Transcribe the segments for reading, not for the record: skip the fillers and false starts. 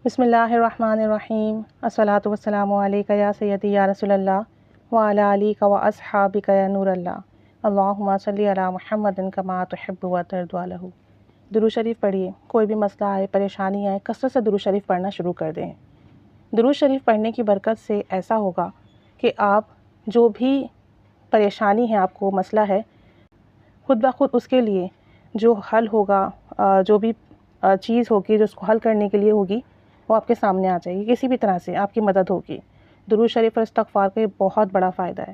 بسم اللہ الرحمن الرحیم، الصلاۃ والسلام علیک یا سیدی یا رسول اللہ وعلی آلک و اصحابک یا نور اللہ، اللہم صلی علی محمد کما تحب و ترضی عنہ۔ درود شریف پڑھیے۔ کوئی بھی مسئلہ آئے، پریشانی آئے، کثرت سے درود شریف پڑھنا شروع کر دیں۔ درود شریف پڑھنے کی برکت سے ایسا ہوگا کہ آپ جو بھی پریشانی ہے، آپ کو مسئلہ ہے، خود بخود اس کے لیے جو حل ہوگا، جو بھی چیز ہوگی جو اس کو حل کرنے کے لیے ہوگی، وہ آپ کے سامنے آ جائے گی، کسی بھی طرح سے آپ کی مدد ہوگی۔ درود شریف اور استغفار کا یہ بہت بڑا فائدہ ہے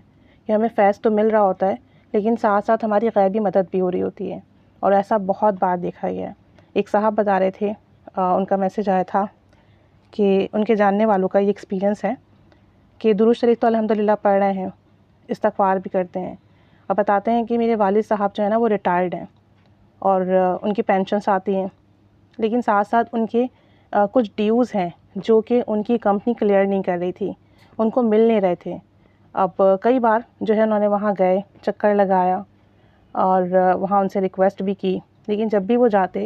کہ ہمیں فیض تو مل رہا ہوتا ہے، لیکن ساتھ ساتھ ہماری غیبی مدد بھی ہو رہی ہوتی ہے، اور ایسا بہت بار دیکھا گیا ہے۔ ایک صاحب بتا رہے تھے، ان کا میسج آیا تھا کہ ان کے جاننے والوں کا یہ ایکسپیرینس ہے کہ درود شریف تو الحمدللہ پڑھ رہے ہیں، استغفار بھی کرتے ہیں، اور بتاتے ہیں کہ میرے والد صاحب جو ہے نا وہ ریٹائرڈ ہیں اور ان کی پینشنس آتی ہیں، لیکن ساتھ ساتھ ان کے کچھ ڈیوز ہیں جو کہ ان کی کمپنی کلیئر نہیں کر رہی تھی، ان کو مل نہیں رہے تھے۔ اب کئی بار جو ہے انہوں نے وہاں گئے، چکر لگایا اور وہاں ان سے ریکویسٹ بھی کی، لیکن جب بھی وہ جاتے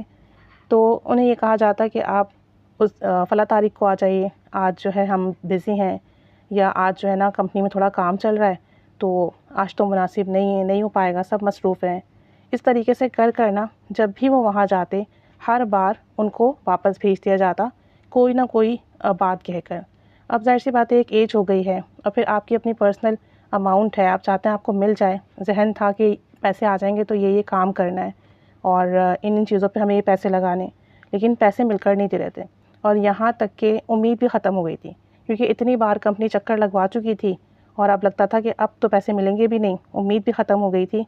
تو انہیں یہ کہا جاتا کہ آپ اس فلاں تاریخ کو آ جائیے، آج جو ہے ہم بزی ہیں، یا آج جو ہے نا کمپنی میں تھوڑا کام چل رہا ہے تو آج تو مناسب نہیں ہے، نہیں ہو پائے گا، سب مصروف ہیں۔ اس طریقے سے کر نا جب بھی وہ وہاں جاتے، ہر بار ان کو واپس بھیج دیا جاتا، کوئی نہ کوئی بات کہہ کر۔ اب ظاہر سی بات ہے، ایک ایج ہو گئی ہے، اور پھر آپ کی اپنی پرسنل اماؤنٹ ہے، آپ چاہتے ہیں آپ کو مل جائے، ذہن تھا کہ پیسے آ جائیں گے تو یہ کام کرنا ہے، اور ان چیزوں پہ ہمیں یہ پیسے لگانے، لیکن پیسے مل کر نہیں دے رہے تھے، اور یہاں تک کہ امید بھی ختم ہو گئی تھی، کیونکہ اتنی بار کمپنی چکر لگوا چکی تھی، اور اب لگتا تھا کہ اب تو پیسے ملیں گے بھی نہیں، امید بھی ختم ہو گئی تھی۔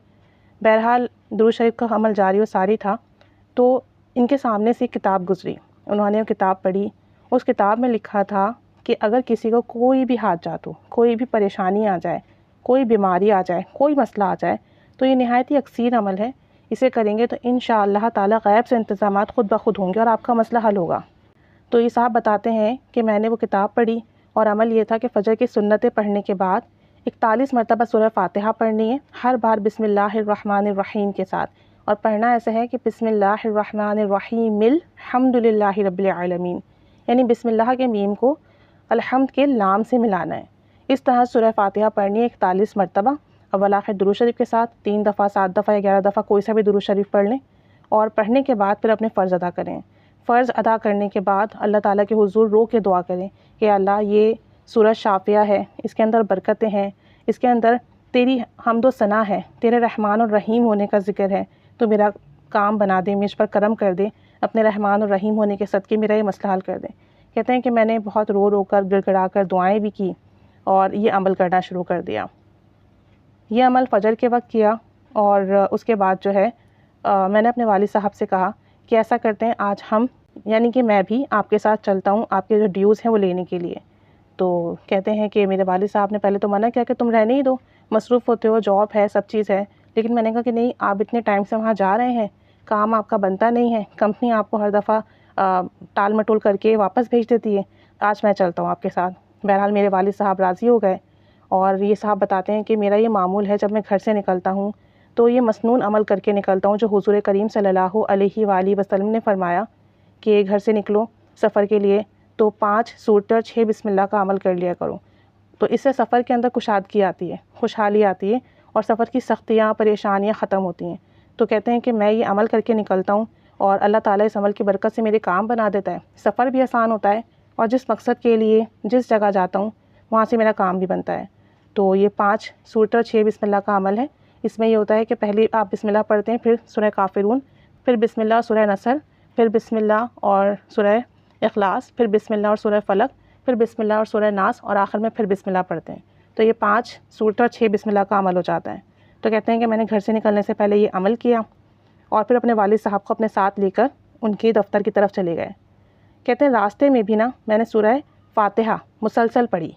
بہرحال درود شریف کا عمل جاری و ساری تھا، تو ان کے سامنے سے ایک کتاب گزری، انہوں نے وہ کتاب پڑھی۔ اس کتاب میں لکھا تھا کہ اگر کسی کو کوئی بھی حاجات ہو، کوئی بھی پریشانی آ جائے، کوئی بیماری آ جائے، کوئی مسئلہ آ جائے، تو یہ نہایت ہی یسیر عمل ہے، اسے کریں گے تو انشاءاللہ تعالی غیب سے انتظامات خود بخود ہوں گے اور آپ کا مسئلہ حل ہوگا۔ تو یہ صاحب بتاتے ہیں کہ میں نے وہ کتاب پڑھی، اور عمل یہ تھا کہ فجر کی سنتیں پڑھنے کے بعد 41 مرتبہ سورہ فاتحہ پڑھنی ہے، ہر بار بسم اللہ الرحمن الرحیم کے ساتھ، اور پڑھنا ایسے ہے کہ بسم اللہ الرحمن الرحیم الحمد للہ رب العالمین، یعنی بسم اللہ کے میم کو الحمد کے لام سے ملانا ہے۔ اس طرح سورہ فاتحہ پڑھنی ہے 41 مرتبہ، اول آخر درود شریف کے ساتھ 3 دفعہ، 7 دفعہ یا 11 دفعہ کوئی سا بھی درود شریف پڑھ لیں، اور پڑھنے کے بعد پھر اپنے فرض ادا کریں۔ فرض ادا کرنے کے بعد اللہ تعالیٰ کے حضور رو کے دعا کریں کہ اللہ یہ سورہ شافیہ ہے، اس کے اندر برکتیں ہیں، اس کے اندر تیری حمد و ثنا ہے، تیرے رحمان اور رحیم ہونے کا ذکر ہے، تو میرا کام بنا دے، مجھ پر کرم کر دے، اپنے رحمان اور رحیم ہونے کے صدقے میرا یہ مسئلہ حل کر دے۔ کہتے ہیں کہ میں نے بہت رو رو کر، گڑ گڑا کر دعائیں بھی کی، اور یہ عمل کرنا شروع کر دیا۔ یہ عمل فجر کے وقت کیا، اور اس کے بعد جو ہے میں نے اپنے والد صاحب سے کہا کہ ایسا کرتے ہیں آج ہم، یعنی کہ میں بھی آپ کے ساتھ چلتا ہوں آپ کے جو ڈیوز ہیں وہ لینے کے لیے۔ تو کہتے ہیں کہ میرے والد صاحب نے پہلے تو منع کیا کہ تم رہنے ہی دو، مصروف ہوتے ہو، جاب ہے، سب چیز ہے، لیکن میں نے کہا کہ نہیں، آپ اتنے ٹائم سے وہاں جا رہے ہیں، کام آپ کا بنتا نہیں ہے، کمپنی آپ کو ہر دفعہ ٹال مٹول کر کے واپس بھیج دیتی ہے، آج میں چلتا ہوں آپ کے ساتھ۔ بہرحال میرے والد صاحب راضی ہو گئے، اور یہ صاحب بتاتے ہیں کہ میرا یہ معمول ہے، جب میں گھر سے نکلتا ہوں تو یہ مسنون عمل کر کے نکلتا ہوں جو حضور کریم صلی اللہ علیہ وآلہ وسلم نے فرمایا کہ گھر سے نکلو سفر کے لیے تو 5 سورتیں اور 6 بسم اللہ کا عمل کر لیا کرو، تو اس سے سفر کے اندر کشادگی آتی ہے، خوشحالی آتی ہے، اور سفر کی سختیاں، پریشانیاں ختم ہوتی ہیں۔ تو کہتے ہیں کہ میں یہ عمل کر کے نکلتا ہوں، اور اللہ تعالیٰ اس عمل کی برکت سے میرے کام بنا دیتا ہے، سفر بھی آسان ہوتا ہے، اور جس مقصد کے لیے جس جگہ جاتا ہوں وہاں سے میرا کام بھی بنتا ہے۔ تو یہ 5 سورتیں اور 6 بسم اللہ کا عمل ہے۔ اس میں یہ ہوتا ہے کہ پہلے آپ بسم اللہ پڑھتے ہیں، پھر سورہ کافرون، پھر بسم اللہ اور سورہ نصر، پھر بسم اللہ اور سورہ اخلاص، پھر بسم اللہ اور سورہ فلق، پھر بسم اللہ اور سورہ ناس، اور آخر میں پھر بسم اللہ پڑھتے ہیں۔ تو یہ 5 سورتیں اور 6 بسم اللہ کا عمل ہو جاتا ہے۔ تو کہتے ہیں کہ میں نے گھر سے نکلنے سے پہلے یہ عمل کیا، اور پھر اپنے والد صاحب کو اپنے ساتھ لے کر ان کے دفتر کی طرف چلے گئے۔ کہتے ہیں راستے میں بھی نا میں نے سورہ فاتحہ مسلسل پڑھی،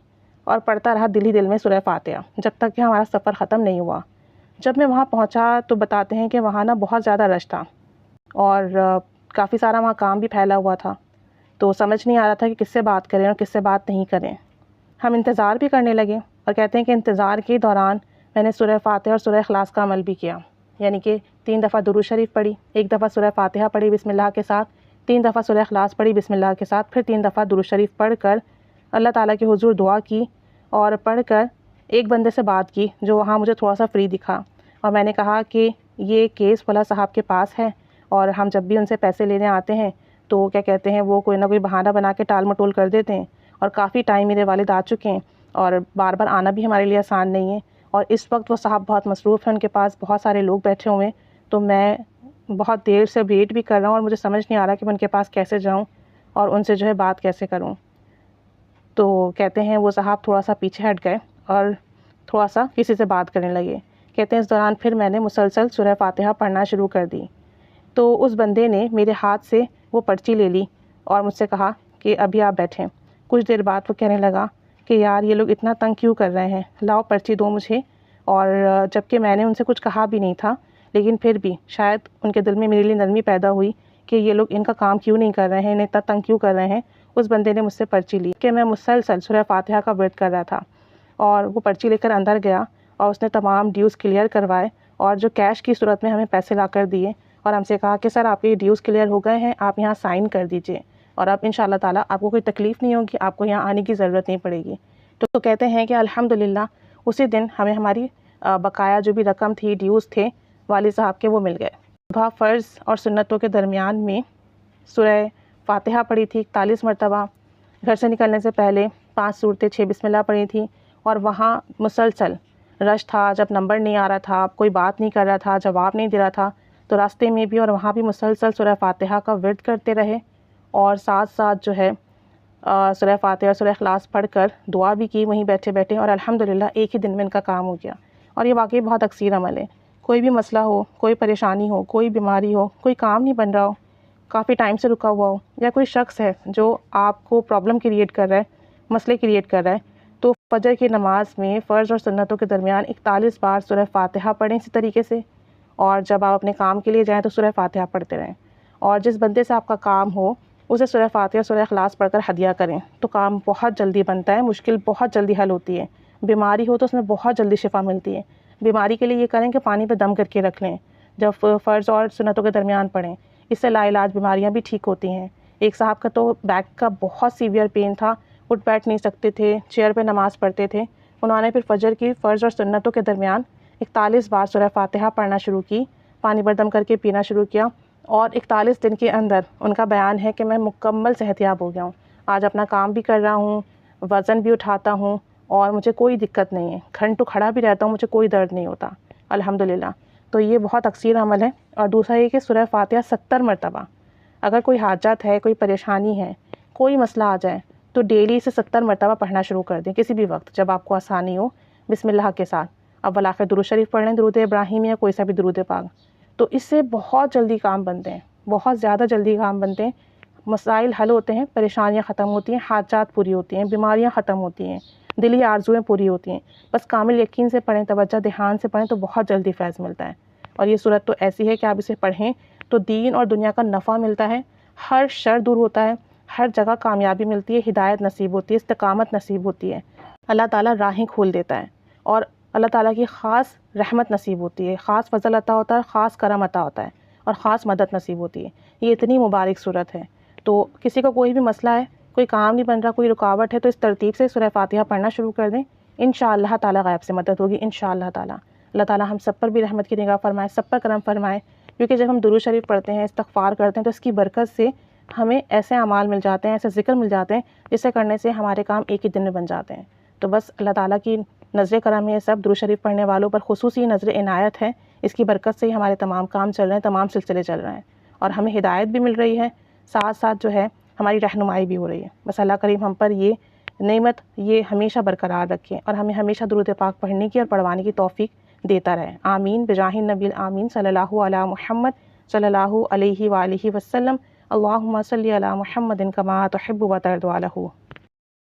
اور پڑھتا رہا دل ہی دل میں سورہ فاتحہ، جب تک کہ ہمارا سفر ختم نہیں ہوا۔ جب میں وہاں پہنچا تو بتاتے ہیں کہ وہاں نا بہت زیادہ رش تھا، اور کافی سارا وہاں کام بھی پھیلا ہوا تھا، تو سمجھ نہیں آ رہا تھا کہ کس سے بات کریں اور کس سے بات نہیں کریں۔ ہم انتظار بھی کرنے لگے، اور کہتے ہیں کہ انتظار کے دوران میں نے سورہ فاتحہ اور سورہ اخلاص کا عمل بھی کیا، یعنی کہ 3 دفعہ درود شریف پڑھی، 1 دفعہ سورہ فاتحہ پڑھی بسم اللہ کے ساتھ، 3 دفعہ سورہ اخلاص پڑھی بسم اللہ کے ساتھ، پھر 3 دفعہ درود شریف پڑھ کر اللہ تعالیٰ کے حضور دعا کی، اور پڑھ کر ایک بندے سے بات کی جو وہاں مجھے تھوڑا سا فری دکھا، اور میں نے کہا کہ یہ کیس فلاں صاحب کے پاس ہے، اور ہم جب بھی ان سے پیسے لینے آتے ہیں تو کیا کہتے ہیں وہ کوئی نہ کوئی بہانہ بنا کے ٹال مٹول کر دیتے ہیں، اور کافی ٹائم میرے والد آ چکے ہیں اور بار بار آنا بھی ہمارے لیے آسان نہیں ہے، اور اس وقت وہ صاحب بہت مصروف ہیں، ان کے پاس بہت سارے لوگ بیٹھے ہوئے ہیں، تو میں بہت دیر سے ویٹ بھی کر رہا ہوں اور مجھے سمجھ نہیں آ رہا کہ میں ان کے پاس کیسے جاؤں اور ان سے جو ہے بات کیسے کروں۔ تو کہتے ہیں وہ صاحب تھوڑا سا پیچھے ہٹ گئے اور تھوڑا سا کسی سے بات کرنے لگے۔ کہتے ہیں اس دوران پھر میں نے مسلسل سورہ فاتحہ پڑھنا شروع کر دی، تو اس بندے نے میرے ہاتھ سے وہ پرچی لے لی اور مجھ سے کہا کہ ابھی آپ بیٹھیں۔ کچھ دیر بعد وہ کہنے لگا کہ یار یہ لوگ اتنا تنگ کیوں کر رہے ہیں، لاؤ پرچی دو مجھے، اور جبکہ میں نے ان سے کچھ کہا بھی نہیں تھا، لیکن پھر بھی شاید ان کے دل میں میرے لیے نرمی پیدا ہوئی کہ یہ لوگ ان کا کام کیوں نہیں کر رہے ہیں، انہیں اتنا تنگ کیوں کر رہے ہیں۔ اس بندے نے مجھ سے پرچی لی کہ میں مسلسل سورہ فاتحہ کا ورد کر رہا تھا، اور وہ پرچی لے کر اندر گیا اور اس نے تمام ڈیوز کلیئر کروائے، اور جو کیش کی صورت میں ہمیں پیسے لا کر دیے، اور ہم سے کہا کہ سر آپ کے یہ ڈیوز کلیئر ہو گئے ہیں، آپ یہاں سائن کر دیجئے، اور اب انشاءاللہ تعالیٰ آپ کو کوئی تکلیف نہیں ہوگی، آپ کو یہاں آنے کی ضرورت نہیں پڑے گی۔ تو کہتے ہیں کہ الحمدللہ اسی دن ہمیں ہماری بقایا جو بھی رقم تھی، ڈیوز تھے والد صاحب کے، وہ مل گئے۔ صبح فرض اور سنتوں کے درمیان میں سورہ فاتحہ پڑھی تھی 41 مرتبہ، گھر سے نکلنے سے پہلے 5 سورتیں 6 بسم اللہ پڑھی تھی، اور وہاں مسلسل رش تھا، جب نمبر نہیں آ رہا تھا، کوئی بات نہیں کر رہا تھا، جواب نہیں دے رہا تھا، تو راستے میں بھی اور وہاں بھی مسلسل سورہ فاتحہ کا ورد کرتے رہے، اور ساتھ ساتھ جو ہے سورہ فاتحہ اور سورہ اخلاص پڑھ کر دعا بھی کی وہیں بیٹھے بیٹھے، اور الحمدللہ ایک ہی دن میں ان کا کام ہو گیا۔ اور یہ واقعی بہت اکثیر عمل ہے۔ کوئی بھی مسئلہ ہو، کوئی پریشانی ہو، کوئی بیماری ہو، کوئی کام نہیں بن رہا ہو، کافی ٹائم سے رکا ہوا ہو، یا کوئی شخص ہے جو آپ کو پرابلم کریٹ کر رہا ہے، مسئلے کریٹ کر رہا ہے، تو فجر کی نماز میں فرض اور سنتوں کے درمیان 41 بار سورہ فاتحہ پڑھیں اسی طریقے سے، اور جب آپ اپنے کام کے لیے جائیں تو سورہ فاتحہ پڑھتے رہیں، اور جس بندے سے آپ کا کام ہو اسے سورہ فاتحہ سورہ اخلاص پڑھ کر ہدیہ کریں، تو کام بہت جلدی بنتا ہے، مشکل بہت جلدی حل ہوتی ہے۔ بیماری ہو تو اس میں بہت جلدی شفا ملتی ہے۔ بیماری کے لیے یہ کریں کہ پانی پہ دم کر کے رکھ لیں جب فرض اور سنتوں کے درمیان پڑھیں، اس سے لا علاج بیماریاں بھی ٹھیک ہوتی ہیں۔ ایک صاحب کا تو بیک کا بہت سیویئر پین تھا، اٹھ بیٹھ نہیں سکتے تھے، چیئر پہ نماز پڑھتے تھے، انہوں نے پھر فجر کی فرض اور سنتوں کے درمیان 41 بار سورہ فاتحہ پڑھنا شروع کی، پانی پر دم کر کے پینا شروع کیا، اور 41 دن کے اندر ان کا بیان ہے کہ میں مکمل صحت یاب ہو گیا ہوں، آج اپنا کام بھی کر رہا ہوں، وزن بھی اٹھاتا ہوں، اور مجھے کوئی دقت نہیں ہے، گھنٹوں کھڑا بھی رہتا ہوں، مجھے کوئی درد نہیں ہوتا الحمدللہ۔ تو یہ بہت اکثیر عمل ہے۔ اور دوسرا یہ کہ سورہ فاتحہ 70 مرتبہ، اگر کوئی حاجت ہے، کوئی پریشانی ہے، کوئی مسئلہ آ جائے تو ڈیلی اسے 70 مرتبہ پڑھنا شروع کر دیں، کسی بھی وقت جب آپ کو آسانی ہو، بسم اللہ کے ساتھ اول آخر درود شریف پڑھ لیں، درود ابراہیم یا کوئی سا بھی درود پاک، تو اس سے بہت جلدی کام بنتے ہیں، بہت زیادہ جلدی کام بنتے ہیں، مسائل حل ہوتے ہیں، پریشانیاں ختم ہوتی ہیں، حاجات پوری ہوتی ہیں، بیماریاں ختم ہوتی ہیں، دلی آرزویں پوری ہوتی ہیں۔ بس کامل یقین سے پڑھیں، توجہ دھیان سے پڑھیں تو بہت جلدی فیض ملتا ہے۔ اور یہ صورت تو ایسی ہے کہ آپ اسے پڑھیں تو دین اور دنیا کا نفع ملتا ہے، ہر شر دور ہوتا ہے، ہر جگہ کامیابی ملتی ہے، ہدایت نصیب ہوتی ہے، استقامت نصیب ہوتی ہے، اللہ تعالیٰ راہیں کھول دیتا ہے، اور اللہ تعالیٰ کی خاص رحمت نصیب ہوتی ہے، خاص فضل عطا ہوتا ہے، خاص کرم عطا ہوتا ہے، اور خاص مدد نصیب ہوتی ہے۔ یہ اتنی مبارک صورت ہے۔ تو کسی کو کوئی بھی مسئلہ ہے، کوئی کام نہیں بن رہا، کوئی رکاوٹ ہے، تو اس ترتیب سے سورہ فاتحہ پڑھنا شروع کر دیں، انشاءاللہ تعالیٰ غیب سے مدد ہوگی انشاءاللہ تعالیٰ۔ اللہ تعالیٰ ہم سب پر بھی رحمت کی نگاہ فرمائے، سب پر کرم فرمائے، کیونکہ جب ہم درود شریف پڑھتے ہیں، استغفار کرتے ہیں، تو اس کی برکت سے ہمیں ایسے اعمال مل جاتے ہیں، ایسے ذکر مل جاتے ہیں جسے کرنے سے ہمارے کام ایک ہی دن میں بن جاتے ہیں۔ تو بس اللہ تعالیٰ کی نظر کرم یہ سب درود شریف پڑھنے والوں پر خصوصی نظر عنایت ہے، اس کی برکت سے ہی ہمارے تمام کام چل رہے ہیں، تمام سلسلے چل رہے ہیں، اور ہمیں ہدایت بھی مل رہی ہے، ساتھ ساتھ جو ہے ہماری رہنمائی بھی ہو رہی ہے۔ بس اللہ کریم ہم پر یہ نعمت یہ ہمیشہ برقرار رکھے، اور ہمیں ہمیشہ درود پاک پڑھنے کی اور پڑھوانے کی توفیق دیتا رہے۔ آمین بجاہ النبی الآمین صلی اللہ علی محمد صلی اللہ علیہ وآلہ وسلم۔ اللہم صلی علی محمد کما تحب و ترضی عنہ۔